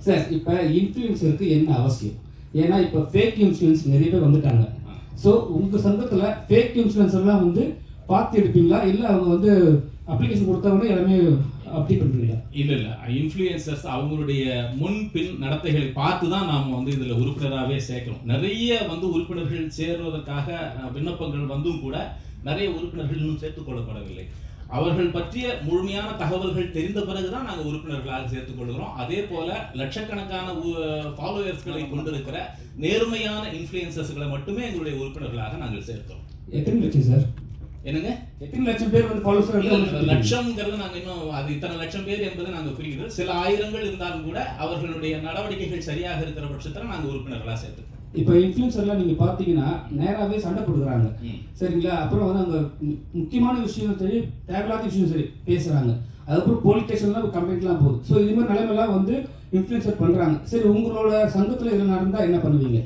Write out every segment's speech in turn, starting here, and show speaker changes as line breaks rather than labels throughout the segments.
Sir இப்ப இன்ஃப்ளூயன்சருக்கு என்ன அவசியம்? ஏன்னா இப்ப ஃபேக் இன்ஃப்ளூயன்ஸ் நிறைய பேர் வந்துட்டாங்க. ஸோ உங்க சங்கத்துல ஃபேக் இன்ஃப்ளூயன்சர்லாம் வந்து பார்த்து எடுப்பீங்களா, இல்ல அவங்க வந்து அப்ளிகேஷன் கொடுத்தவங்க எல்லாமே அப்படி பண்றீங்களா?
இல்ல இன்ஃப்ளூயன்சர்ஸ் அவங்களுடைய முன் பின் நடத்தைகளை பார்த்து தான் நாம வந்து இதுல உறுப்பினராகவே சேர்க்கிறோம். நிறைய வந்து உறுப்பினர்கள் சேருவதற்காக விண்ணப்பங்கள் வந்தும் கூட நிறைய உறுப்பினர்கள் இன்னும் சேர்த்துக் கொள்ளப்படவில்லை. அவர்கள் பற்றிய முழுமையான தகவல்கள் தெரிந்த பிறகுதான் நாங்கள் உறுப்பினர்களாக சேர்த்துக் கொள்கிறோம். அதே போல லட்சக்கணக்கான ஃபாலோவர்ஸ்களை கொண்டிருக்கிற நேர்மையான இன்ஃப்ளூயன்சர்ஸ்களை மட்டுமே எங்களுடைய உறுப்பினர்களாக நாங்கள் சேர்க்கிறோம்.
எத்தனை லட்சம் சார்?
என்னங்க,
எத்தனை லட்சம் பேர் வந்து ஃபாலோவர்ஸ்?
லட்சம்ங்கிறது நாங்க இன்னும் அது இத்தனை லட்சம் பேர் என்பதை நாங்கள் குறிக்கிறோம். சில ஆயிரங்கள் இருந்தாலும் கூட அவர்களுடைய நடவடிக்கைகள் சரியாக இருக்கிற பட்சத்தில் நாங்கள் உறுப்பினர்களாக சேர்த்துக்கிறோம்.
இப்போ இன்ஃப்ளூயன்சர்லாம் நீங்க பாத்தீங்கன்னா நேராவே சண்டை போடுறாங்க, சரிங்களா? அப்புறம் வந்து அங்க முக்கியமான விஷயம் சரி, தேவையில்லாத விஷயம் சரி பேசுறாங்க. அதுக்கப்புறம் போலீஸ் ஸ்டேஷன்லாம் கம்ப்ளைண்ட்லாம் போகுது. ஸோ இது மாதிரி நிலைமையெல்லாம் வந்து இன்ஃப்ளூயன்சர் பண்றாங்க. சரி, உங்களோட சங்கத்துல இதில் நடந்தா என்ன பண்ணுவீங்க?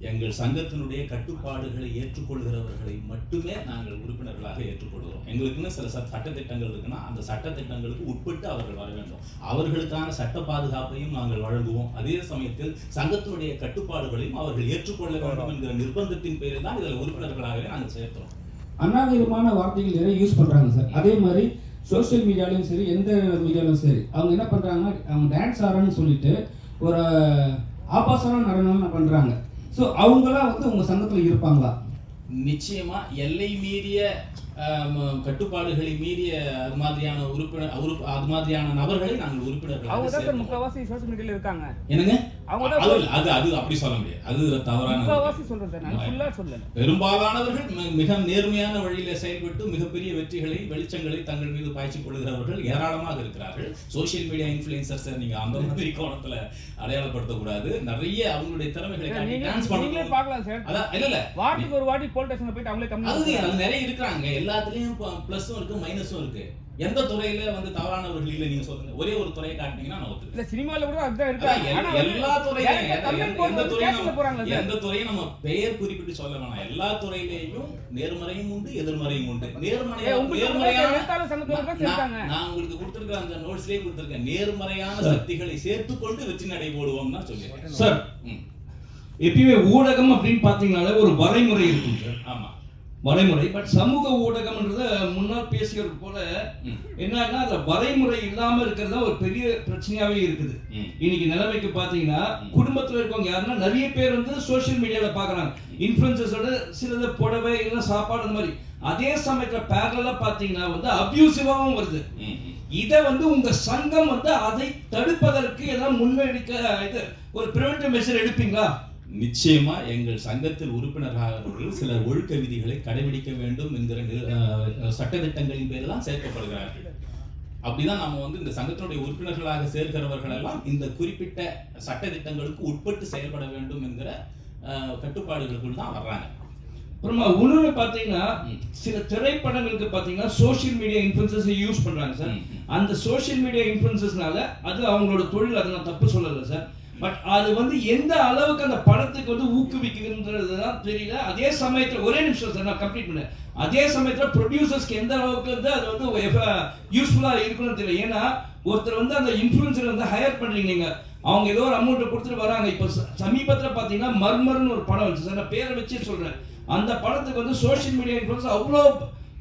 எங்கள் சங்கத்தினுடைய கட்டுப்பாடுகளை ஏற்றுக்கொள்கிறவர்களை மட்டுமே நாங்கள் உறுப்பினர்களாக ஏற்றுக்கொள்கிறோம். எங்களுக்குன்னு சில சட்டத்திட்டங்கள் இருக்குன்னா அந்த சட்டத்திட்டங்களுக்கு உட்பட்டு அவர்கள் வர வேண்டும். அவர்களுக்கான சட்ட பாதுகாப்பையும் நாங்கள் வழங்குவோம். அதே சமயத்தில் சங்கத்தினுடைய கட்டுப்பாடுகளையும் அவர்கள் ஏற்றுக்கொள்ள வேண்டும் என்கிற நிர்பந்தத்தின் பேரில் தான் இதில் உறுப்பினர்களாகவே நாங்கள் சேர்க்கிறோம்.
அநாகரிகமான வார்த்தைகள் நிறைய யூஸ் பண்றாங்க சார். அதே மாதிரி சோசியல் மீடியாலையும் சரி, எந்த மீடியாலும் சரி, அவங்க என்ன பண்றாங்கன்னா அவங்க டான்ஸ் ஆடுறான்னு சொல்லிட்டு ஒரு ஆபாசமான நடனம் பண்றாங்க. ஸோ அவங்களாம் வந்து உங்க சங்கத்துல இருப்பாங்களா?
நிச்சயமா எல்லை மீறிய கட்டுப்பாடுகளை மீறிய அது மாதிரியான அது மாதிரியான நபர்களை நாங்கள் உறுப்பினர்கள்
முக்காவாசி சோஷியல் மீடியால இருக்காங்க.
என்னங்க, அது அப்படி சொல்ல முடியாது. அது தவறான
முக்காவாசி சொல்றேன், நான் ஃபுல்லா சொல்லல.
பெரும்பாலானவர்கள் மிக நேர்மையான வழியில செயல்பட்டு மிகப்பெரிய வெற்றிகளை வெளிச்சங்களை தங்கள் மீது பாய்ச்சி கொள்கிறவர்கள் ஏராளமாக இருக்கிறார்கள். சோசியல் மீடியா இன்ஃப்ளூயன்சர்ஸ் நீங்க அந்த மாதிரி கோணத்துல அடையாளப்படுத்த கூடாது. நிறைய அவங்களுடைய திறமைகளை காட்டி டான்ஸ் பண்ணி
பார்க்கலாம் சார்.
அதான் இல்ல
வாரத்துக்கு ஒரு வாட்டி போலீஸ் ஸ்டேஷன்ல போய் அவங்களே கம்ப்ளைண்ட்
அது நிறைய இருக்காங்க. எல்லாத்துலயும் பிளஸும் இருக்கு மைனஸும் இருக்கு. எந்த துறையில வந்து தவறானவர்கள் இல்ல நீங்க சொல்லுங்க. ஒரே ஒரு துறையை காட்டுனீங்கன்னா நான் ஒத்துக்கிறேன்.
இல்ல சினிமால கூட அதுதான் இருக்கு.
ஆனா எல்லா துறையிலும் எந்த துறையும் நம்ம பெயர் குறிப்பிட்டு சொல்ல வேணாம். எல்லா துறையிலேயும் நேர்மறையும் உண்டு, எதிர்மறையும் உண்டு. நான் உங்களுக்கு கொடுத்திருக்கிற அந்த நோட்ஸ்லயே கொடுத்திருக்கேன். நேர்மறையான சக்திகளை சேர்த்துக்கொண்டு வெற்றி நடை போடுவோம் தான் சொல்லியிருக்கேன்
சார். எப்பயுமே ஊடகம் அப்படின்னு பாத்தீங்கன்னாலே ஒரு வரைமுறை இருக்கும் சார்.
ஆமா,
வரைமுறை. பட் சமூக ஊடகம்ன்றத முன்னால் பேசியது போல என்னன்னா அந்த வரைமுறை இல்லாம இருக்கிறதா ஒரு பெரிய பிரச்சனையாவே இருக்குது. இன்னைக்கு நிலைமைக்கு பாத்தீங்கன்னா குடும்பத்துல இருக்கவங்க யாருன்னா நிறைய பேர் வந்து சோசியல் மீடியால பாக்குறாங்க இன்ஃப்ளூயன்சர்ஸோட சிலது புடவை இல்ல சாப்பாடு அந்த மாதிரி. அதே சமயத்துல பேரலா பாத்தீங்கன்னா வந்து அபியூசிவாவும் வருது. இத வந்து உங்க சங்கம் வந்து அதை தடுப்பதற்கு ஏதாவது முன்னெடுக்க இது ஒரு பிரிவென்டிவ் மெஷர் எடுப்பீங்களா?
நிச்சயமா எங்கள் சங்கத்தில் உறுப்பினராக சில ஒழுக்க விதிகளை கடைபிடிக்க வேண்டும் என்கிற சட்டத்திட்டங்களின் பேரில் தான் சேர்க்கப்படுகிறார்கள். அப்படிதான் நாம வந்து இந்த சங்கத்தினுடைய உறுப்பினர்களாக சேர்க்கிறவர்கள் எல்லாம் இந்த குறிப்பிட்ட சட்டத்திட்டங்களுக்கு உட்பட்டு செயல்பட வேண்டும் என்கிற கட்டுப்பாடுகளுக்குள் தான் வர்றாங்க.
அப்புறமா இன்னொன்னு பாத்தீங்கன்னா சில திரைப்படங்களுக்கு பாத்தீங்கன்னா சோசியல் மீடியா இன்ஃப்ளூயன்சர்ஸ் யூஸ் பண்றாங்க சார். அந்த சோசியல் மீடியா இன்ஃப்ளூயன்சர்ஸ்னால அது அவங்களோட தொழில், அதை நான் தப்பு சொல்லல சார். பட் அது வந்து எந்த அளவுக்கு அந்த படத்துக்கு வந்து ஊக்குவிக்குதுன்றதுதான் தெரியல. அதே சமயத்துல ஒரே நிமிஷம் சார் நான் கம்ப்ளீட் பண்ணேன். அதே சமயத்துல ப்ரொடியூசர்ஸ்க்கு எந்த அளவுக்கு வந்து அது வந்து யூஸ்ஃபுல்லா இருக்கணும்னு தெரியல. ஏன்னா ஒருத்தர் வந்து அந்த இன்ஃப்ளூயன்சர் வந்து ஹையர் பண்றீங்க, நீங்க அவங்க ஏதோ ஒரு அமௌண்ட் கொடுத்துட்டு வராங்க. இப்ப சமீபத்துல பாத்தீங்கன்னா மர்மர்னு ஒரு படம் வந்துச்சு சார், நான் பேரை வச்சு சொல்றேன். அந்த படத்துக்கு வந்து சோசியல் மீடியா இன்ஃப்ளூயன்சர் அவ்வளோ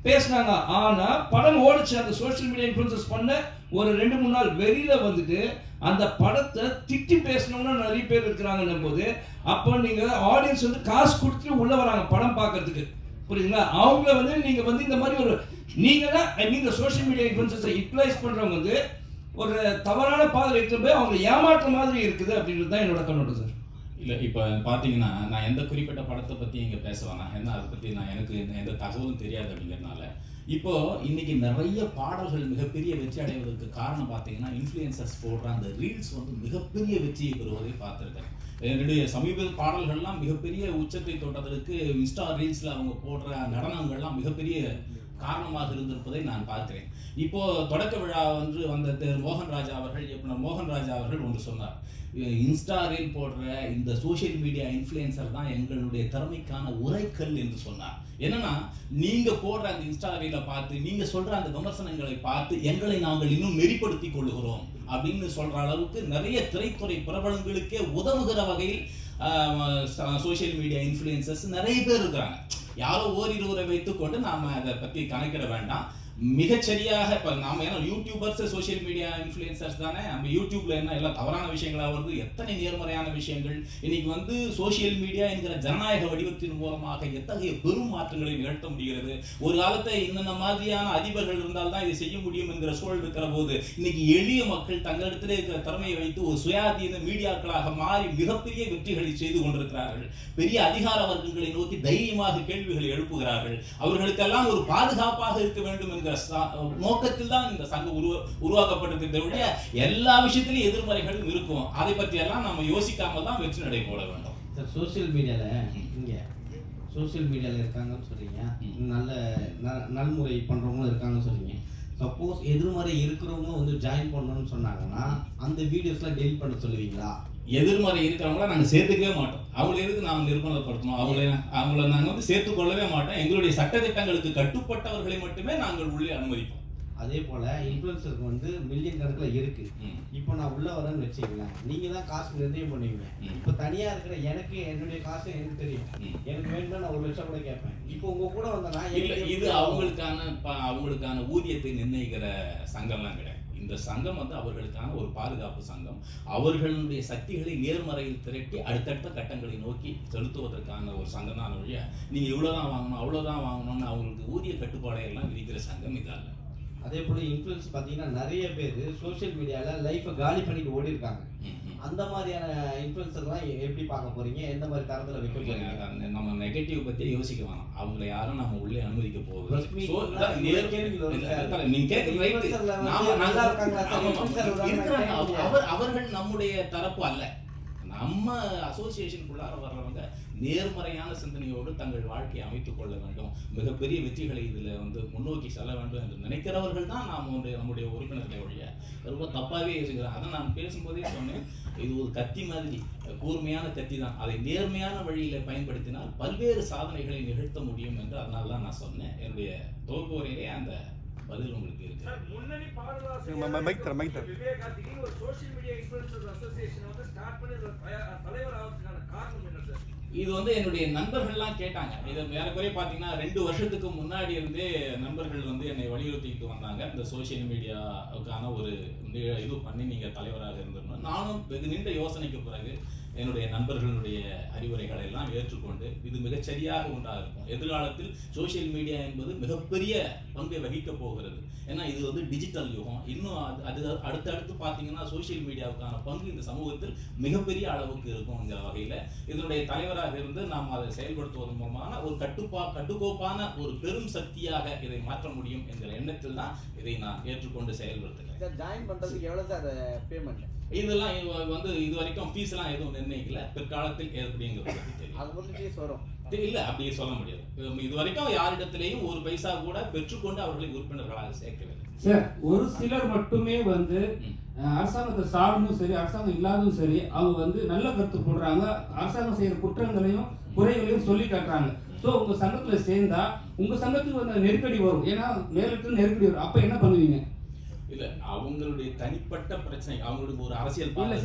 பேசினாங்க. ஆனா படம் ஓடிச்சு. அந்த சோசியல் மீடியா இன்ஃப்ளூயன்சர்ஸ் பண்ண ஒரு 2-3 நாள் வெளியில வந்துட்டு அந்த படத்தை திட்டி பேசணும்னா நிறைய பேர் இருக்கிறாங்கன்னும் போது அப்போ நீங்க ஆடியன்ஸ் வந்து காசு கொடுத்துட்டு உள்ள வராங்க படம் பார்க்கறதுக்கு, புரியுதுங்களா? அவங்கள வந்து நீங்க வந்து இந்த மாதிரி ஒரு நீங்க தான் இந்த சோசியல் மீடியா இன்ஃப்ளூயன்சர்ஸை யூட்டிலைஸ் பண்றவங்க வந்து ஒரு தவறான பாதையில் எடுத்து போய் அவங்க ஏமாற்ற மாதிரி இருக்குது அப்படின்றது தான் என்னோட கண்ணோட்டம் சார்.
இல்ல இப்ப பாத்தீங்கன்னா நான் எந்த குறிப்பிட்ட படத்தை பத்தி இங்க பேச வேணாம். ஏன்னா அதை பத்தி எனக்கு எந்த தகவலும் தெரியாது அப்படிங்கிறதுனால. இப்போ இன்னைக்கு நிறைய பாடல்கள் மிகப்பெரிய வெற்றி அடைவதற்கு காரணம் பாத்தீங்கன்னா இன்ஃப்ளூயன்சர்ஸ் போடுற அந்த ரீல்ஸ் வந்து மிகப்பெரிய வெற்றியை பெறுவதை பார்த்திருக்கேன். என்னுடைய சமீப பாடல்கள்லாம் மிகப்பெரிய உச்சத்தை தொட்டதற்கு இன்ஸ்டா ரீல்ஸ்ல அவங்க போடுற நடனங்கள்லாம் மிகப்பெரிய காரணமாக இருந்திருப்பதை நான் பார்க்கிறேன். இப்போ தொடக்க விழா ஒன்று வந்த மோகன்ராஜா அவர்கள், இயக்குனர் மோகன்ராஜா அவர்கள் ஒன்று சொன்னார். இன்ஸ்டா ரீல் போடுற இந்த சோஷியல் மீடியா இன்ஃப்ளூயன்சர் தான் எங்களுடைய திறமைக்கான உரைக்கல் என்று சொன்னார். என்னன்னா, நீங்க போடுற அந்த இன்ஸ்டா ரீலை பார்த்து, நீங்க சொல்ற அந்த விமர்சனங்களை பார்த்து எங்களை நாங்கள் இன்னும் நெறிப்படுத்திக் கொள்ளுகிறோம் அப்படின்னு சொல்ற அளவுக்கு நிறைய திரைத்துறை பிரபலங்களுக்கே உதவுகிற வகையில் சோஷியல் மீடியா இன்ஃப்ளூயன்சர்ஸ் நிறைய பேர் இருக்கிறாங்க. யாரோ ஓரிருவரை வைத்துக்கொண்டு நாம அதை பத்தி கணக்கிட வேண்டாம். மிகச்சரியாக இப்ப நாம ஏன்னா யூடியூபர்ஸ் சோஷியல் மீடியா இன்ஃப்ளூயன்சர்ஸ் தானே. நம்ம யூடியூப்ல என்ன எல்லாம் தவறான விஷயங்களா வருது, எத்தனை நேர்மறையான விஷயங்கள். இன்னைக்கு வந்து சோஷியல் மீடியா என்கிற ஜனநாயக வடிவத்தின் மூலமாக எத்தகைய பெரும் மாற்றங்களை நிகழ்த்த முடிகிறது. ஒரு காலத்தை இன்னென்ன மாதிரியான அதிபர்கள் இருந்தால் தான் இதை செய்ய முடியும் என்கிற சூழல் இருக்கிற போது இன்னைக்கு எளிய மக்கள் தங்களிடத்திலே இருக்கிற திறமையை வைத்து ஒரு சுயாதீன மீடியாக்களாக மாறி மிகப்பெரிய வெற்றிகளை செய்து கொண்டிருக்கிறார்கள். பெரிய அதிகார வர்க்கங்களை நோக்கி தைரியமாக கேள்விகளை எழுப்புகிறார்கள். அவர்களுக்கெல்லாம் ஒரு பாதுகாப்பாக இருக்க வேண்டும் என்ற நோக்கத்தில் தான் இந்த சங்கம் உருவாக்கப்பட்டது. எல்லா விஷயத்திலும் எதிர்மறைகளும் இருக்கும். அதை பற்றி எல்லாம் நம்ம யோசிக்காம தான் வெற்றி நடை போட வேண்டும்.
சோசியல் மீடியால இங்க சோசியல் மீடியால இருக்காங்கன்னு சொல்றீங்க, நல்ல நல்முறை பண்றவங்களும் இருக்காங்கன்னு சொல்றீங்க. சப்போஸ் எதிர்மறை இருக்கிறவங்க வந்து ஜாயின் பண்ணணும்னு சொன்னாங்கன்னா அந்த வீடியோஸ்லாம் டெலிட் பண்ண சொல்லுவீங்களா?
எதிர்மறை இருக்கிறவங்கள நாங்க சேர்த்துக்கவே மாட்டோம். அவங்களை எதுக்கு நாம நிர்பந்தப்படுத்தணும்? அவங்கள நாங்க வந்து சேர்த்துக் கொள்ளவே மாட்டோம். எங்களுடைய சட்டத்திட்டங்களுக்கு கட்டுப்பட்டவர்களை மட்டுமே நாங்கள் உள்ளே அனுமதிப்போம்.
அதே போல இன்ஃப்ளூயன்சருக்கு வந்து மில்லியன் கணக்குல இருக்கு. இப்போ நான் உள்ள வரேன்னு வச்சுக்கீங்களேன், நீங்க தான் காசு நிர்ணயம் பண்ணுவீங்க. இப்போ தனியா இருக்கிற எனக்கு என்னுடைய காசு எனக்கு தெரியும். எனக்கு வேணும்னா நான் 1 லட்சம் கூட கேட்பேன். இப்போ உங்க கூட வந்தனா
இது அவங்களுக்கான ஊதியத்தை நிர்ணயிக்கிற சங்கம்லாம் கிடையாது. இந்த சங்கம் வந்து அவர்களுக்கான ஒரு பாதுகாப்பு சங்கம். அவர்களுடைய சக்திகளை நேர்மறையில் திரட்டி அடுத்தடுத்த கட்டங்களை நோக்கி செலுத்துவதற்கான ஒரு சங்கம் தான் ஒழிய நீங்க இவ்வளவுதான் வாங்கணும் அவ்வளவுதான் வாங்கணும்னு அவங்களுக்கு ஊதிய கட்டுப்பாடை எல்லாம் விதிக்கிற சங்கம் இதல்ல.
அதே போல இன்ஃப்ளூயன்ஸ் பாத்தீங்கன்னா நிறைய பேர் சோஷியல் மீடியால லைஃபை காலி பண்ணிட்டு ஓடி இருக்காங்க. அந்த மாதிரியான இன்ஃப்ளூயன்சர்லாம் எப்படி பார்க்க போறீங்க? எந்த மாதிரி தரத்துல வைக்க போறீங்க?
நம்ம நெகட்டிவ் பத்தி யோசிக்க வேணாம். அவங்கள யாரும் நம்ம உள்ளே அனுமதிக்க போகுது. அவர்கள் நம்முடைய தரப்பு அல்ல. நம்ம அசோசியேஷனுக்குள்ளார வர்றவங்க நேர்மறையான சிந்தனையோடு தங்கள் வாழ்க்கையை அமைத்துக் கொள்ள வேண்டும், மிகப்பெரிய வெற்றிகளை இதுல வந்து முன்னோக்கி செல்ல வேண்டும் என்று நினைக்கிறவர்கள் தான் நம்முடைய உறுப்பினர்களை ஒழிய ரொம்ப தப்பாவே யோசிக்கிறாங்க. அதை நான் பேசும்போதே சொன்னேன், இது ஒரு கத்தி மாதிரி, கூர்மையான கத்தி தான். அதை நேர்மையான வழியில பயன்படுத்தினால் பல்வேறு சாதனைகளை நிகழ்த்த முடியும் என்று அதனால தான் நான் சொன்னேன். என்னுடைய தொகுப்புரையிலே அந்த பதில் உங்களுக்கு இருக்கு.
முன்னணி பாடலாசிரியர் விவேகார்த்திகேயன் ஒரு சோஷியல் மீடியா இன்ஃப்ளூயன்சர்ஸ் அசோசியேஷன் வந்து ஸ்டார்ட் பண்ணி தலைவர் ஆகிறதுக்கான காரணம் என்ன சார்?
இது வந்து என்னுடைய நண்பர்கள்லாம் கேட்டாங்க. இது ஏறக்குறைய பார்த்தீங்கன்னா 2 வருஷத்துக்கு முன்னாடி இருந்தே நண்பர்கள் வந்து என்னை வலியுறுத்திட்டு வந்தாங்க. இந்த சோஷியல் மீடியாவுக்கான ஒரு இது பண்ணி நீங்க தலைவராக இருந்திருந்தோம். நானும் வெகு நீண்ட யோசனைக்கு பிறகு என்னுடைய நண்பர்களுடைய அறிவுரைகளை எல்லாம் ஏற்றுக்கொண்டு இது மிகச்சரியாக ஒன்றாக இருக்கும். எதிர்காலத்தில் சோஷியல் மீடியா என்பது மிகப்பெரிய பங்கை வகிக்க போகிறது. ஏன்னா இது வந்து டிஜிட்டல் யுகம். இன்னும் அது அடுத்தடுத்து பார்த்தீங்கன்னா சோஷியல் மீடியாவுக்கான பங்கு இந்த சமூகத்தில் மிகப்பெரிய அளவுக்கு இருக்கும்ங்கிற வகையில் இதனுடைய தலைவராக இருந்து நாம் அதை செயல்படுத்துவதன் மூலமான ஒரு கட்டுக்கோப்பான ஒரு பெரும் சக்தியாக இதை மாற்ற முடியும் என்கிற எண்ணத்தில் தான் இதை நான் ஏற்றுக்கொண்டு செயல்படுத்துகிறேன்.
ஜாயின் பண்றதுக்கு எவ்வளவு சார் பேமெண்ட்?
இதெல்லாம் வந்து இது வரைக்கும் ஃபீஸ் எல்லாம் எதுவும் நிர்ணயிக்கல. பிற்காலத்தில் எப்படிங்கிறது தெரியும்.
அது வந்து ஃபீஸ் வரும்
இல்ல, அப்படியே சொல்ல முடியாது. இது வரைக்கும் யாரிடத்திலேயும் ஒரு பைசா கூட பெற்றுக்கொண்டு அவர்களை உறுப்பினர்களாக சேர்க்கவில்லை.
சார், ஒரு சிலர் மட்டுமே வந்து அரசாங்கத்தை சார்ந்தும் சரி அரசாங்கம் இல்லாததும் சரி அவங்க வந்து நல்ல கருத்து போடுறாங்க. அரசாங்கம் செய்யற குற்றங்களையும் குறைகளையும் சொல்லி காட்டுறாங்க. ஸோ உங்க சங்கத்துல சேர்ந்தா உங்க சங்கத்துக்கு வந்து நெருக்கடி வரும். ஏன்னா மேலிடத்துல நெருக்கடி வரும். அப்ப என்ன பண்ணுவீங்க?
இல்ல, அவங்களுடைய தனிப்பட்ட பிரச்சனை, அவங்களுக்கு ஒரு அரசியல்
இல்ல சார்.